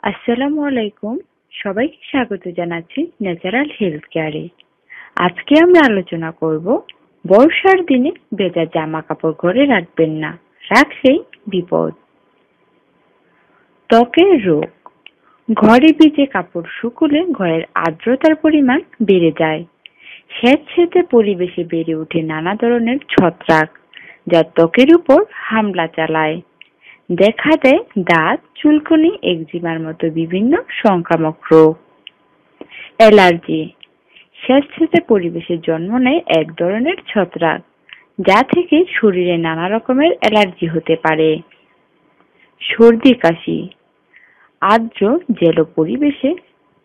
আসসালামু আলাইকুম। সবাইকে স্বাগত জানাচ্ছি ন্যাচারাল হেলথ কেয়ারে। আজকে আমরা আলোচনা করব বর্ষার দিনে ভেজা জামা কাপড় ঘরে রাখবেন না, রাখলেই বিপদ। ত্বকের রোগ। ঘরে ভিজে কাপড় শুকুলে ঘরের আর্দ্রতার পরিমাণ বেড়ে যায়। স্যাঁতসেঁতে পরিবেশে বেড়ে ওঠে নানা ধরনের ছত্রাক, যা ত্বকের উপর হামলা চালায়। দেখা দেয় দাঁত, চুলকুনি, একজিমার মতো বিভিন্ন সংক্রামক রোগ। অ্যালার্জি। স্যাঁতসেঁতে পরিবেশে জন্ম নেয় এক ধরনের ছত্রাক, যা থেকে শরীরে নানা রকমের অ্যালার্জি হতে পারে। সর্দি কাশি। আর্দ্র জেলো পরিবেশে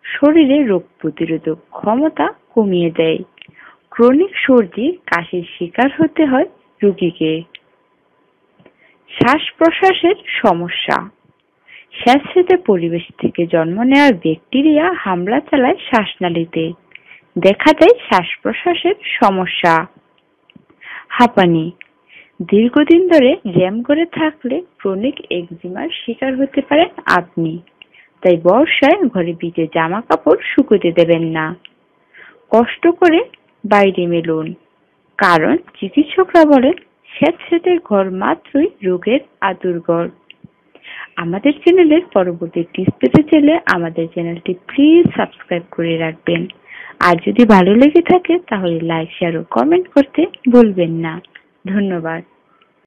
শরীরে রোগ প্রতিরোধক ক্ষমতা কমিয়ে দেয়। ক্রনিক সর্দি কাশির শিকার হতে হয় রোগীকে। শ্বাস প্রশ্বাসের সমস্যা। স্যাঁতসেঁতে পরিবেশ থেকে জন্ম নেওয়া ব্যাকটেরিয়া হামলা চালায় শ্বাসনালীতে, দেখা দেয় শ্বাস প্রশ্বাসের সমস্যা। হাঁপানি। দীর্ঘদিন ধরে জ্যাম করে থাকলে ক্রনিক একজিমার শিকার হতে পারেন আপনি। তাই বর্ষায় ঘরে ভিজে জামা কাপড় শুকোতে দেবেন না। কষ্ট করে বাইরে মেলুন, কারণ চিকিৎসকরা বলেন স্যাঁতসেঁতে ঘর মাত্রই রোগের আঁতুড়ঘর। আমাদের চ্যানেলের পরবর্তী টিপস পেতে চাইলে আমাদের চ্যানেলটি প্লিজ সাবস্ক্রাইব করে রাখবেন। আর যদি ভালো লেগে থাকে তাহলে লাইক, শেয়ার ও কমেন্ট করতে ভুলবেন না। ধন্যবাদ।